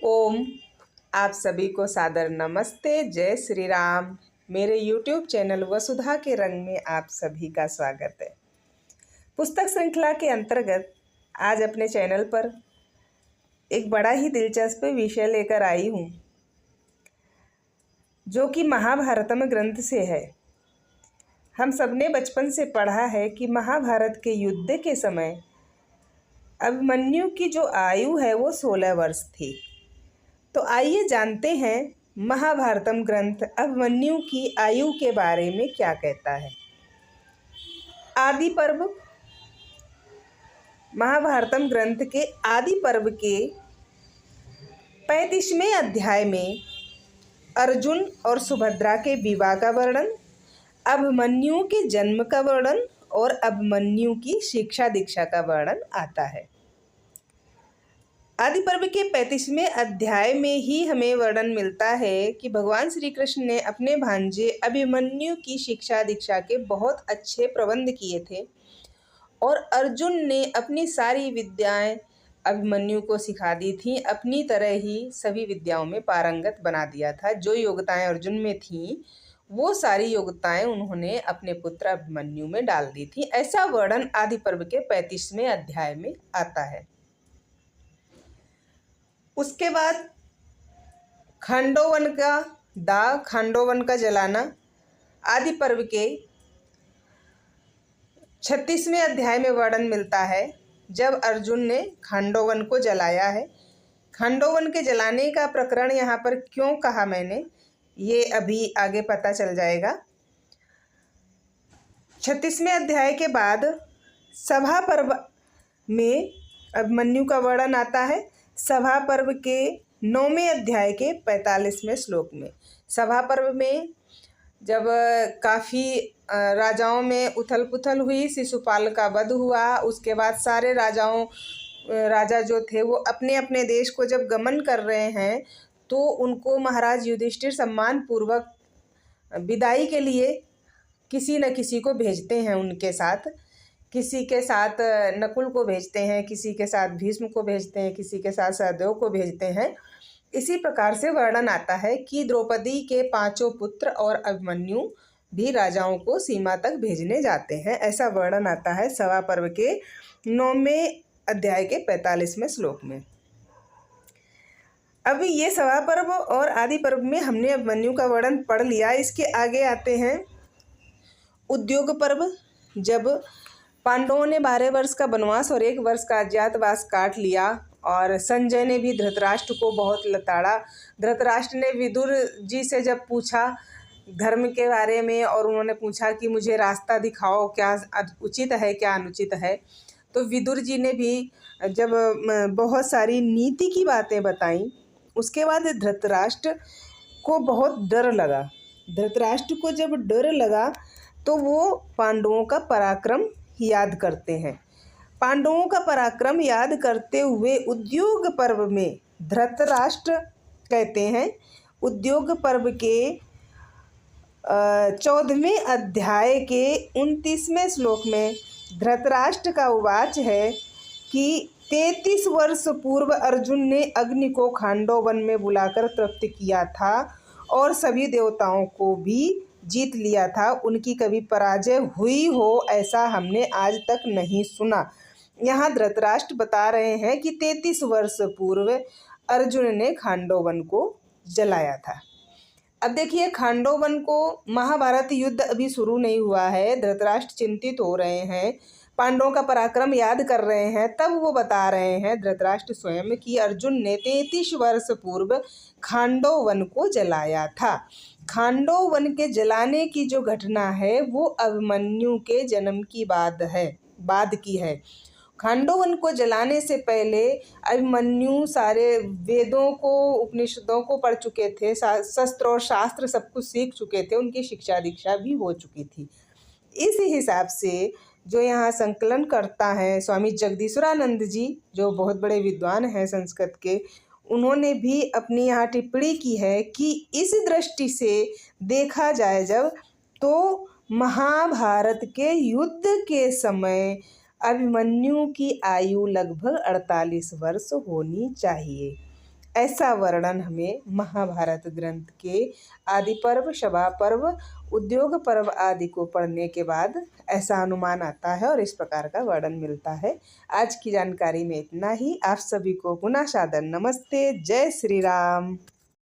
ओम। आप सभी को सादर नमस्ते। जय श्री राम। मेरे YouTube चैनल वसुधा के रंग में आप सभी का स्वागत है। पुस्तक श्रृंखला के अंतर्गत आज अपने चैनल पर एक बड़ा ही दिलचस्प विषय लेकर आई हूँ, जो कि महाभारतम ग्रंथ से है। हम सबने बचपन से पढ़ा है कि महाभारत के युद्ध के समय अभिमन्यु की जो आयु है वो 16 वर्ष थी। तो आइए जानते हैं महाभारतम ग्रंथ अभिमन्यु की आयु के बारे में क्या कहता है। आदि पर्व। महाभारतम ग्रंथ के आदि पर्व के 35वें अध्याय में अर्जुन और सुभद्रा के विवाह का वर्णन, अभिमन्यु के जन्म का वर्णन और अभिमन्यु की शिक्षा दीक्षा का वर्णन आता है। आदि पर्व के 35वें अध्याय में ही हमें वर्णन मिलता है कि भगवान श्री कृष्ण ने अपने भांजे अभिमन्यु की शिक्षा दीक्षा के बहुत अच्छे प्रबंध किए थे और अर्जुन ने अपनी सारी विद्याएं अभिमन्यु को सिखा दी थी। अपनी तरह ही सभी विद्याओं में पारंगत बना दिया था। जो योग्यताएं अर्जुन में थीं वो सारी योग्यताएं उन्होंने अपने पुत्र अभिमन्यु में डाल दी थी। ऐसा वर्णन आदि पर्व के 35वें अध्याय में आता है। उसके बाद खांडोवन का जलाना आदि पर्व के 36वें अध्याय में वर्णन मिलता है, जब अर्जुन ने खांडोवन को जलाया है। खांडोवन के जलाने का प्रकरण यहाँ पर क्यों कहा मैंने, ये अभी आगे पता चल जाएगा। 36वें अध्याय के बाद सभा पर्व में अभिमन्यु का वर्णन आता है। सभा पर्व के 9वें अध्याय के 45वें श्लोक में। सभा पर्व में जब काफ़ी राजाओं में उथल पुथल हुई, शिशुपाल का वध हुआ, उसके बाद सारे राजा जो थे वो अपने अपने देश को जब गमन कर रहे हैं तो उनको महाराज युधिष्ठिर सम्मान पूर्वक विदाई के लिए किसी न किसी को भेजते हैं उनके साथ। किसी के साथ नकुल को भेजते हैं, किसी के साथ भीष्म को भेजते हैं, किसी के साथ सहदेव को भेजते हैं। इसी प्रकार से वर्णन आता है कि द्रौपदी के 5 पुत्र और अभिमन्यु भी राजाओं को सीमा तक भेजने जाते हैं। ऐसा वर्णन आता है सभा पर्व के 9वें अध्याय के 45वें श्लोक में। अभी ये सभा पर्व और आदि पर्व में हमने अभिमन्यु का वर्णन पढ़ लिया। इसके आगे आते हैं उद्योग पर्व। जब पांडवों ने 12 वर्ष का वनवास और 1 वर्ष का अज्ञातवास काट लिया और संजय ने भी धृतराष्ट्र को बहुत लताड़ा। धृतराष्ट्र ने विदुर जी से जब पूछा धर्म के बारे में और उन्होंने पूछा कि मुझे रास्ता दिखाओ, क्या उचित है क्या अनुचित है, तो विदुर जी ने भी जब बहुत सारी नीति की बातें बताई, उसके बाद धृतराष्ट्र को बहुत डर लगा। धृतराष्ट्र को जब डर लगा तो वो पांडवों का पराक्रम याद करते हैं। पांडवों का पराक्रम याद करते हुए उद्योग पर्व में धृतराष्ट्र कहते हैं, उद्योग पर्व के 14वें अध्याय के 29वें श्लोक में धृतराष्ट्र का उवाच है कि 33 वर्ष पूर्व अर्जुन ने अग्नि को खांडोवन में बुलाकर तृप्त किया था और सभी देवताओं को भी जीत लिया था। उनकी कभी पराजय हुई हो ऐसा हमने आज तक नहीं सुना। यहाँ धृतराष्ट्र बता रहे हैं कि 33 वर्ष पूर्व अर्जुन ने खांडोवन को जलाया था। अब देखिए, खांडोवन को महाभारत युद्ध अभी शुरू नहीं हुआ है। धृतराष्ट्र चिंतित हो रहे हैं, पांडवों का पराक्रम याद कर रहे हैं। तब वो बता रहे हैं धृतराष्ट्र स्वयं कि अर्जुन ने 33 वर्ष पूर्व खांडोवन को जलाया था। खांडोवन के जलाने की जो घटना है वो अभिमन्यु के जन्म की बाद की है। खांडोवन को जलाने से पहले अभिमन्यु सारे वेदों को, उपनिषदों को पढ़ चुके थे, शस्त्र और शास्त्र सब कुछ सीख चुके थे, उनकी शिक्षा दीक्षा भी हो चुकी थी। इस हिसाब से जो यहाँ संकलन करता है स्वामी जगदीश्वरानंद जी, जो बहुत बड़े विद्वान हैं संस्कृत के, उन्होंने भी अपनी यहाँ टिप्पणी की है कि इस दृष्टि से देखा जाए जब, तो महाभारत के युद्ध के समय अभिमन्यु की आयु लगभग 48 वर्ष होनी चाहिए। ऐसा वर्णन हमें महाभारत ग्रंथ के आदि पर्व, सभा पर्व, उद्योग पर्व आदि को पढ़ने के बाद ऐसा अनुमान आता है और इस प्रकार का वर्णन मिलता है। आज की जानकारी में इतना ही। आप सभी को पुनः सादर नमस्ते। जय श्री राम।